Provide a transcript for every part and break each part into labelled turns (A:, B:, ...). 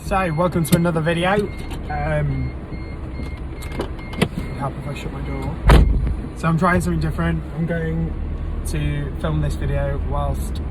A: So, welcome to another video. Help if I shut my door. So I'm trying something different. I'm going to film this video whilst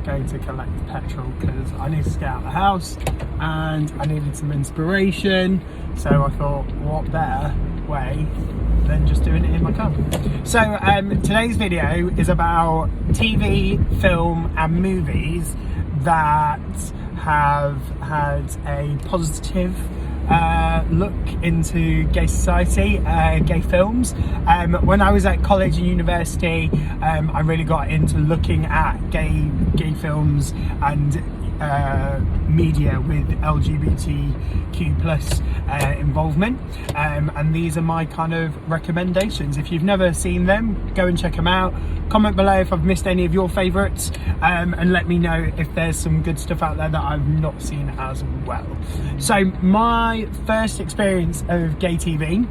A: going to collect petrol because I need to get out of the house and I needed some inspiration. So I thought, what better way than just doing it in my car. So today's video is about TV, film and movies that have had a positive look into gay society, gay films. When I was at college and university, I really got into looking at gay films and media with LGBTQ plus involvement, and these are my kind of recommendations. If you've never seen them, go and check them out. Comment below if I've missed any of your favourites, and let me know if there's some good stuff out there that I've not seen as well. So my first experience of gay TV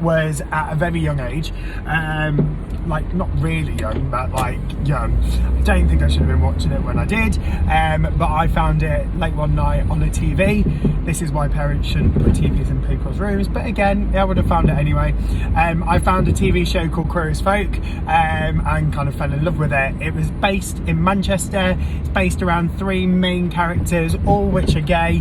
A: was at a very young age, like not really young, but like young. I don't think I should have been watching it when I did, but I found it late one night on a TV. This is why parents shouldn't put TVs in people's rooms, but again, I would have found it anyway. I found a TV show called Queer as Folk, and kind of fell in love with it. It was based in Manchester. It's based around three main characters, all which are gay.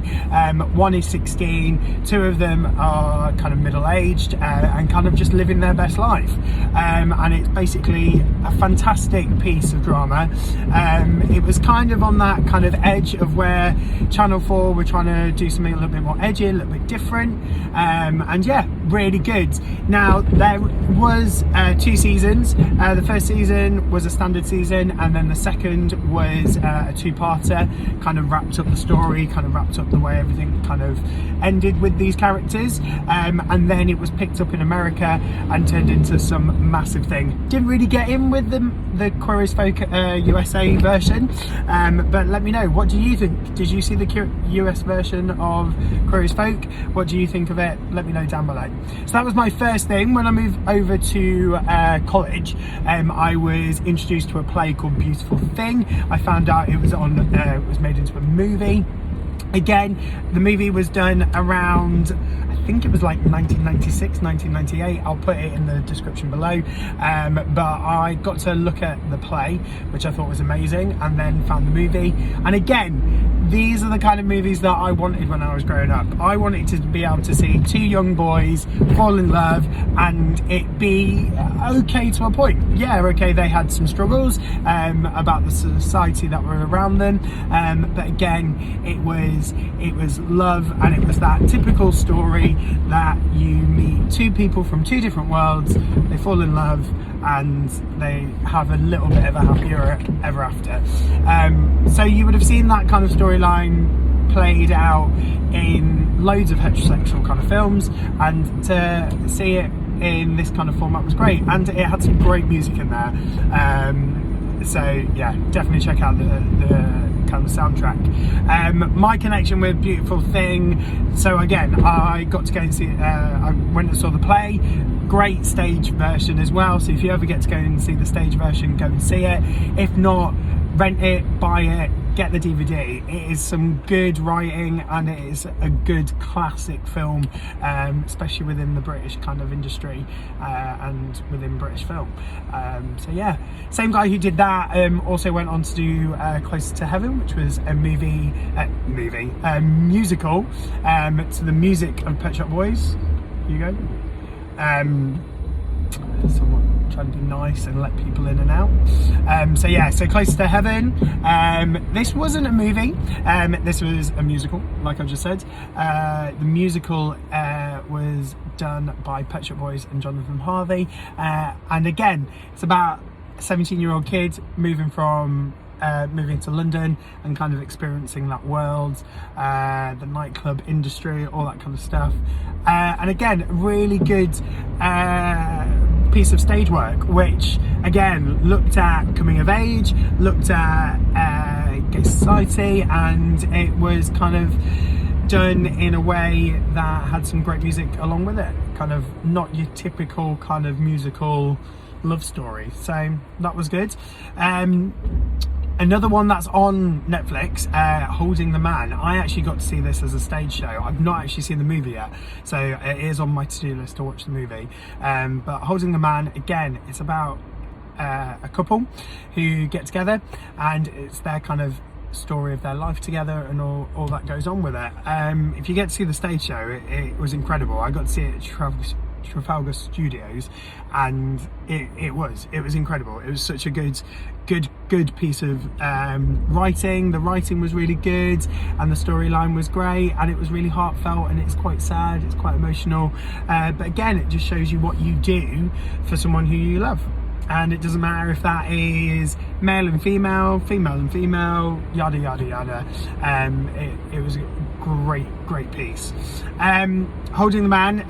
A: One is 16, two of them are kind of middle-aged, and kind of just living their best life, and it's basically a fantastic piece of drama. It was kind of on that kind of edge of where Channel 4 were trying to do something a little bit more edgy, a little bit different, and yeah, really good. Now there was 2 seasons. The first season was a standard season, and then the second was a 2-parter, kind of wrapped up the story, kind of wrapped up the way everything kind of ended with these characters, and then it was picked up in America and turned into some massive thing. Didn't really get in with the Queer as Folk USA version, but let me know, what do you think? Did you see the US version of Queer as Folk? What do you think of it? Let me know down below. So that was my first thing. When I moved over to college, I was introduced to a play called Beautiful Thing. I found out it was made into a movie. Again, the movie was done around, I think it was like 1996, 1998. I'll put it in the description below. But I got to look at the play, which I thought was amazing, and then found the movie. And again, these are the kind of movies that I wanted when I was growing up. I wanted to be able to see 2 young boys fall in love and it be okay to a point. Yeah, okay, they had some struggles about the society that were around them, but again, it was love, and it was that typical story that you meet 2 people from 2 different worlds, they fall in love, and they have a little bit of a happier ever after. So you would have seen that kind of storyline played out in loads of heterosexual kind of films, and to see it in this kind of format was great, and it had some great music in there. So yeah, definitely check out the kind of soundtrack. My connection with Beautiful Thing, so again, I got to go and see it. I went and saw the play. Great stage version as well, so if you ever get to go and see the stage version, go and see it. If not, rent it, buy it, get the DVD. It is some good writing, and it is a good classic film, especially within the British kind of industry, and within British film. So yeah, same guy who did that also went on to do Closer to Heaven, which was a musical to the music of Pet Shop Boys. Here you go. Someone trying to be nice and let people in and out. So yeah, so Closer to Heaven. This wasn't a movie, this was a musical, like I just said. The musical was done by Pet Shop Boys and Jonathan Harvey, and again, it's about a 17-year-old kid moving to London and kind of experiencing that world, the nightclub industry, all that kind of stuff. And again, really good piece of stage work, which again looked at coming of age, looked at gay society, and it was kind of done in a way that had some great music along with it, kind of not your typical kind of musical love story. So that was good. Another one that's on Netflix, Holding the Man. I actually got to see this as a stage show. I've not actually seen the movie yet, so it is on my to-do list to watch the movie. But Holding the Man, again, it's about a couple who get together, and it's their kind of story of their life together and all that goes on with it. If you get to see the stage show, it was incredible. I got to see it at Trafalgar Studios, and it was incredible. It was such a good piece of writing. The writing was really good, and the storyline was great, and it was really heartfelt, and it's quite sad, it's quite emotional, but again, it just shows you what you do for someone who you love. And it doesn't matter if that is male and female, yada yada yada. It was a great piece. Holding the Man,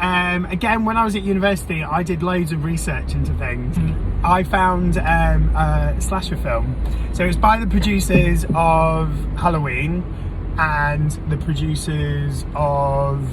A: again, when I was at university, I did loads of research into things. I found a slasher film. So it's by the producers of Halloween and the producers of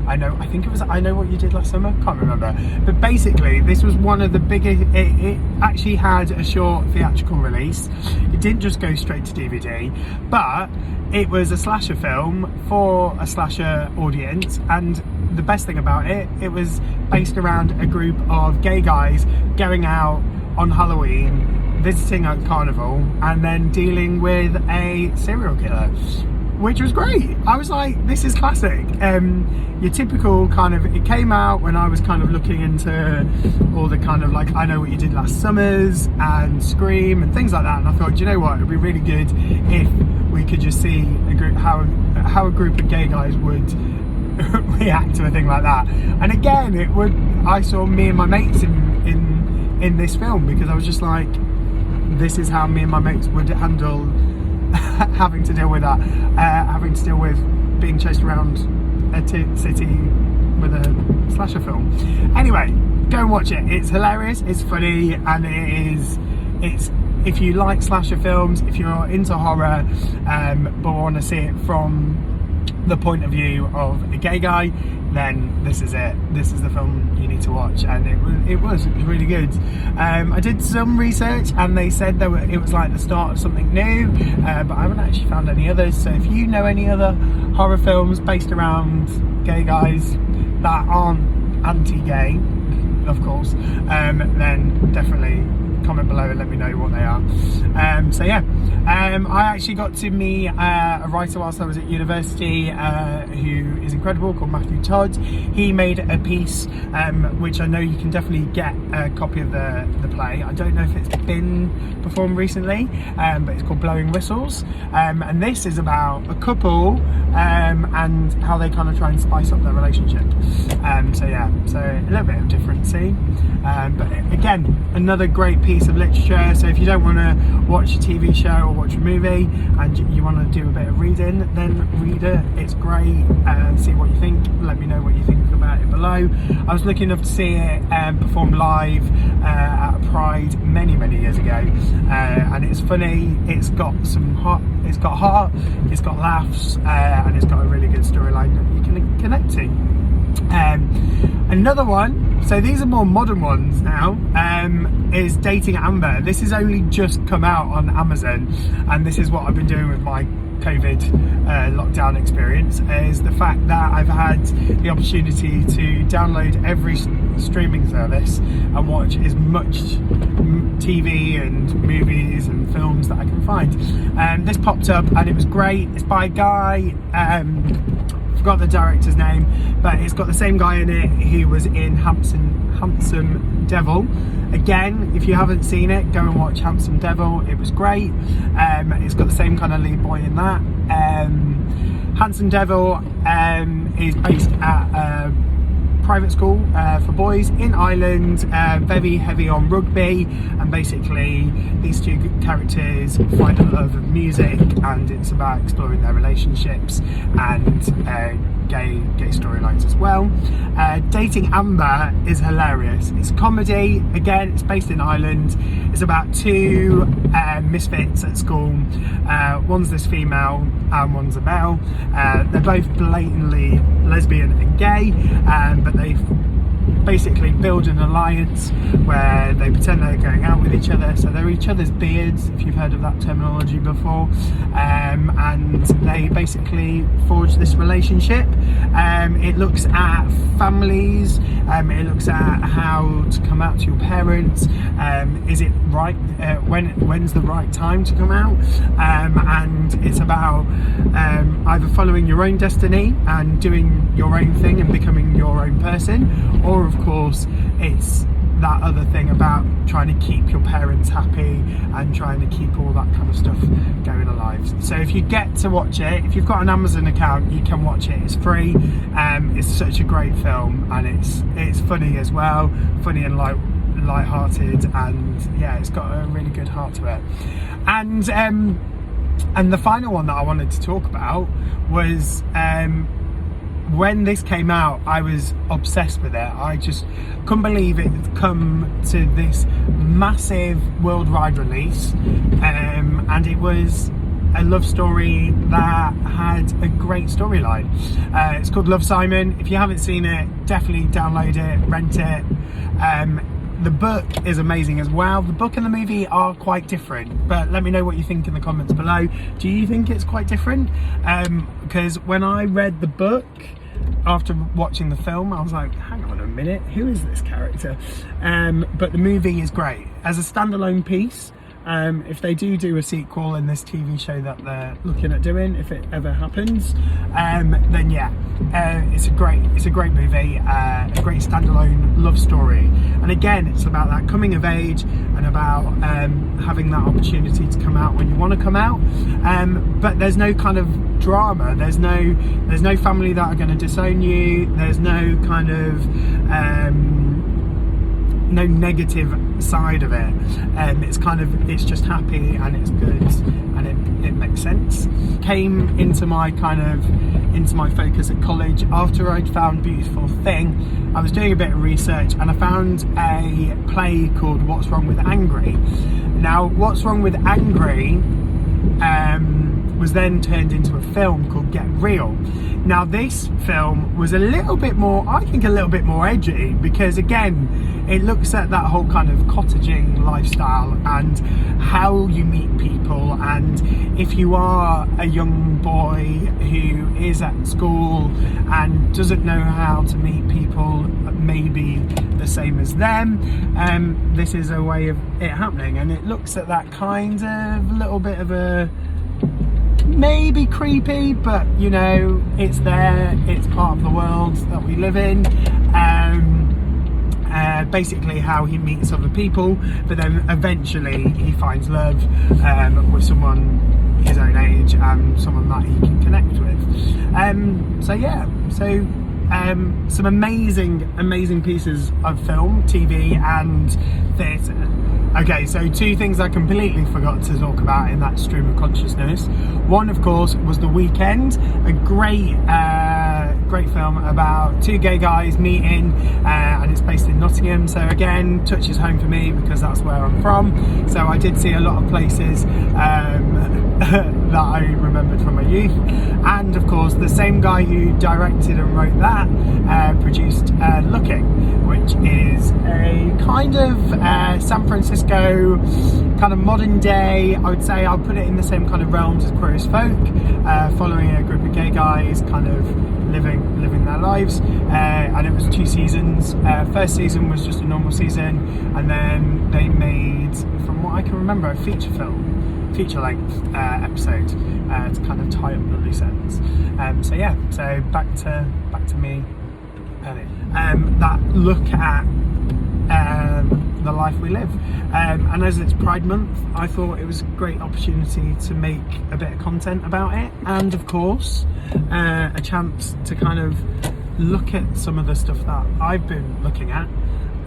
A: I Know What You Did Last Summer, can't remember, but basically this was one of the biggest. It actually had a short theatrical release. It didn't just go straight to DVD, but it was a slasher film for a slasher audience, and the best thing about it, it was based around a group of gay guys going out on Halloween, visiting a carnival, and then dealing with a serial killer, which was great. I was like, this is classic. Your typical kind of, it came out when I was kind of looking into all the kind of like I Know What You Did Last Summers and Scream and things like that, and I thought, you know what, it'd be really good if we could just see a group, how a group of gay guys would react to a thing like that. And again, I saw me and my mates in this film, because I was just like, this is how me and my mates would handle having to deal with that, having to deal with being chased around a city with a slasher film. Anyway, go and watch it. It's hilarious, it's funny, and it's if you like slasher films, if you're into horror, but want to see it from the point of view of a gay guy, then this is it. This is the film you need to watch, and it was really good. I did some research, and they said it was like the start of something new, but I haven't actually found any others. So if you know any other horror films based around gay guys that aren't anti-gay, of course, then definitely comment below and let me know what they are. So yeah, I actually got to meet a writer whilst I was at university who is incredible, called Matthew Todd. He made a piece which I know you can definitely get a copy of the play. I don't know if it's been performed recently, but it's called Blowing Whistles, and this is about a couple and how they kind of try and spice up their relationship. So yeah, so a little bit of different scene, but again, another great piece of literature. So if you don't want to watch a TV show or watch a movie and you want to do a bit of reading, then read it. It's great. See what you think. Let me know what you think about it below. I was lucky enough to see it performed live at Pride many years ago, and it's funny. It's got some heart. It's got heart. It's got laughs, and it's got a really good storyline that you can connect to. Another one, so these are more modern ones now, is Dating Amber. This has only just come out on Amazon, and this is what I've been doing with my COVID lockdown experience, is the fact that I've had the opportunity to download every streaming service and watch as much TV and movies and films that I can find. This popped up and it was great. It's by a guy, forgot the director's name, but it's got the same guy in it who was in Handsome Devil. Again, if you haven't seen it, go and watch Handsome Devil. It was great. It's got the same kind of lead boy in that. Handsome Devil is based at a private school for boys in Ireland, very heavy on rugby, and basically these two characters find a love of music, and it's about exploring their relationships and gay storylines as well. Dating Amber is hilarious. It's a comedy. Again, it's based in Ireland. It's about two misfits at school. One's this female and one's a male. They're both blatantly lesbian and gay, but they basically build an alliance where they pretend they're going out with each other, so they're each other's beards, if you've heard of that terminology before, and they basically forge this relationship. It looks at families, it looks at how to come out to your parents, is it right, when's the right time to come out, and it's about either following your own destiny and doing your own thing and becoming your own person, or of course it's that other thing about trying to keep your parents happy and trying to keep all that kind of stuff going alive. So if you get to watch it, if you've got an Amazon account, you can watch it. It's free. It's such a great film, and it's funny as well, funny and light-hearted, and yeah, it's got a really good heart to it. And the final one that I wanted to talk about was when this came out, I was obsessed with it. I just couldn't believe it had come to this massive worldwide release, and it was a love story that had a great storyline. It's called Love, Simon. If you haven't seen it, definitely download it, rent it. The book is amazing as well. The book and the movie are quite different, but let me know what you think in the comments below. Do you think it's quite different? Because when I read the book after watching the film, I was like, hang on a minute, who is this character? But the movie is great as a standalone piece. If they do a sequel in this TV show that they're looking at doing, if it ever happens, then yeah, it's a great movie, a great standalone love story. And again, it's about that coming of age and about having that opportunity to come out when you want to come out. But there's no kind of drama. There's no family that are going to disown you. There's no kind of no negative side of it. It's just happy and it's good and it makes sense. Came into my focus at college after I'd found Beautiful Thing. I was doing a bit of research and I found a play called What's Wrong with Angry. Now, What's Wrong with Angry was then turned into a film called Get Real. Now this film was a little bit more edgy, because again, it looks at that whole kind of cottaging lifestyle and how you meet people, and if you are a young boy who is at school and doesn't know how to meet people maybe the same as them, this is a way of it happening, and it looks at that kind of little bit of a maybe creepy, but you know, it's there, it's part of the world that we live in. Basically how he meets other people, but then eventually he finds love with someone his own age and someone that he can connect with. So some amazing pieces of film, TV and theatre. Okay, so two things I completely forgot to talk about in that stream of consciousness. One, of course, was The Weekend, a great film about two gay guys meeting, and it's based in Nottingham. So again, touches home for me because that's where I'm from. So I did see a lot of places that I remembered from my youth. And of course, the same guy who directed and wrote that produced Looking, which is a kind of San Francisco kind of modern day. I would say I'll put it in the same kind of realms as Queer as Folk, following a group of gay guys kind of living their lives, and it was 2 seasons. First season was just a normal season, and then they made, from what I can remember, a feature-length episode to kind of tie up the loose ends. So back to me, that look at the life we live, and as it's Pride Month, I thought it was a great opportunity to make a bit of content about it, and of course a chance to kind of look at some of the stuff that I've been looking at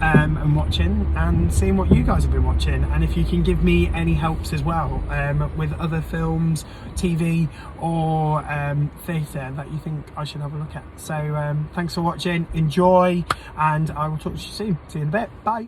A: and watching, and seeing what you guys have been watching, and if you can give me any helps as well with other films, TV or theatre that you think I should have a look at. So thanks for watching, enjoy, and I will talk to you soon. See you in a bit, bye.